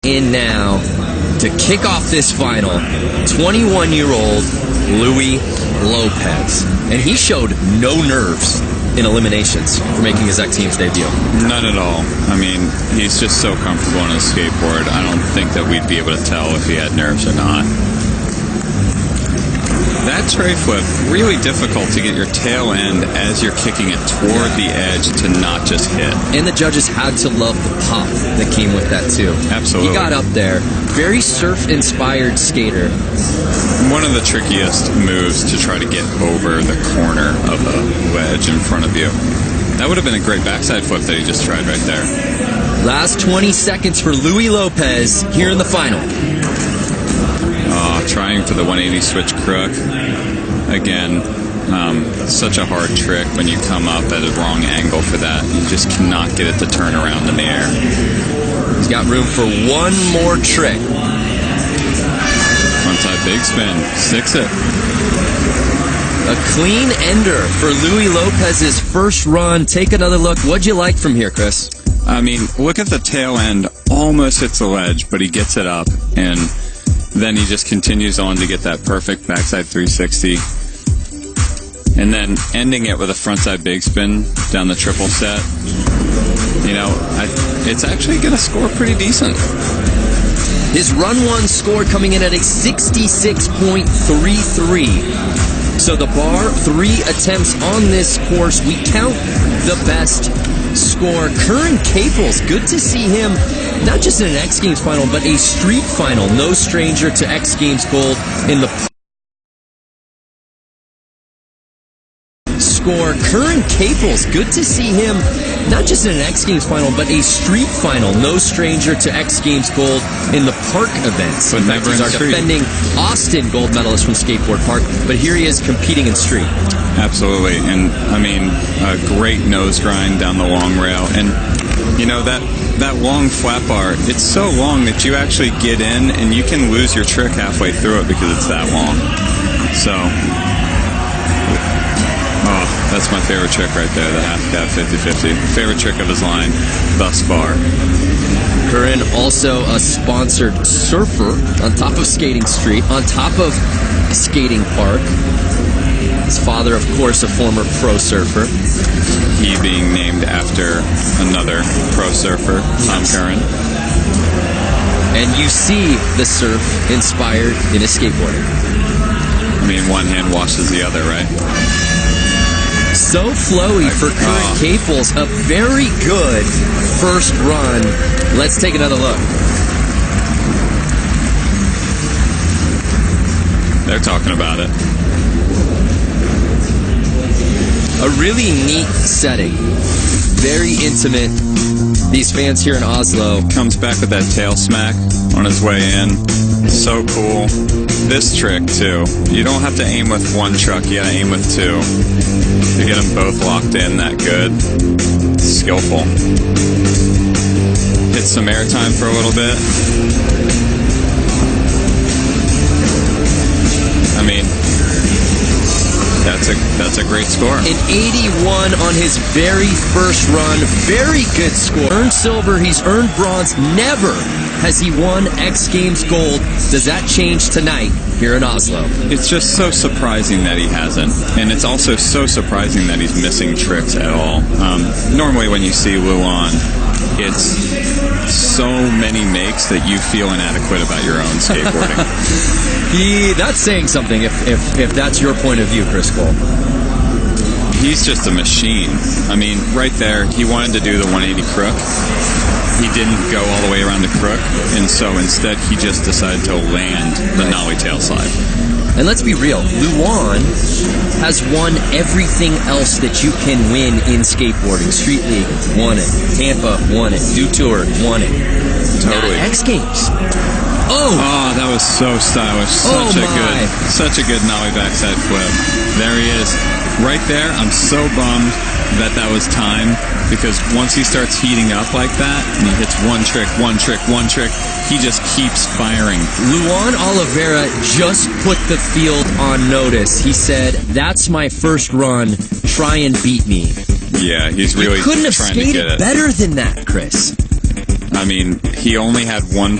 In now to kick off this final, 21-year-old Louis Lopez. And he showed no nerves in eliminations for making his X Games debut. None at all. I mean, he's just so comfortable on his skateboard. I don't think that we'd be able to tell if he had nerves or not. That tray flip, really difficult to get your tail end as you're kicking it toward the edge to not just hit. And the judges had to love the pop that came with that too. Absolutely. He got up there. Very surf-inspired skater. One of the trickiest moves to try to get over the corner of the wedge in front of you. That would have been a great backside flip that he just tried right there. Last 20 seconds for Louis Lopez here in the final. Trying for the 180 switch crook. Again, such a hard trick when you come up at a wrong angle for that. You just cannot get it to turn around in the air. He's got room for one more trick. Frontside big spin. Sticks it. A clean ender for Louis Lopez's first run. Take another look. What'd you like from here, Chris? I mean, look at the tail end. Almost hits the ledge, but he gets it up, and then he just continues on to get that perfect backside 360. And then ending it with a frontside big spin down the triple set. You know, it's actually going to score pretty decent. His run one score coming in at a 66.33. So the bar, 3 attempts on this course. We count the best score. Curran Caples, good to see him, not just in an X Games final, but a street final. No stranger to X Games gold in the score. Curran Caples, good to see him, not just in an X Games final, but a street final. No stranger to X Games gold in the park events. But never in our street. Defending Austin gold medalist from Skateboard Park, but here he is competing in street. Absolutely, and I mean, a great nose grind down the long rail, and you know that long flat bar, it's so long that you actually get in and you can lose your trick halfway through it because it's that long. So, that's my favorite trick right there, the half cab 50-50. Favorite trick of his line thus far. Curran also a sponsored surfer on top of Skating Street, on top of Skating Park. His father, of course, a former pro surfer. He being named after another pro surfer, Tom Curran. And you see the surf inspired in his skateboarding. I mean, one hand washes the other, right? So flowy for Curran Caples. A very good first run. Let's take another look. They're talking about it. A really neat setting. Very intimate. These fans here in Oslo. Comes back with that tail smack on his way in. So cool. This trick, too. You don't have to aim with one truck. You gotta aim with 2. To get them both locked in that good. Skillful. Hit some airtime for a little bit. I mean, that's a great score. An 81 on his very first run. Very good score. Earned silver, he's earned bronze. Never has he won X Games gold. Does that change tonight here in Oslo? It's just so surprising that he hasn't. And it's also so surprising that he's missing tricks at all. Normally when you see Luan, it's so many makes that you feel inadequate about your own skateboarding. That's saying something if that's your point of view, Chris Cole. He's just a machine. I mean, right there, he wanted to do the 180 crook. He didn't go all the way around the crook, and so instead he just decided to land the nollie tail slide. And let's be real, Luan has won everything else that you can win in skateboarding. Street League, won it. Tampa, won it. Do Tour, won it. Totally. X Games. Oh, that was so stylish. Such a good nollie backside flip. There he is. Right there, I'm so bummed that was time, because once he starts heating up like that, and he hits one trick, he just keeps firing. Luan Oliveira just put the field on notice. He said, "That's my first run. Try and beat me." Yeah, he's really couldn't have trying to get skated it. better than that, Chris. I mean, he only had one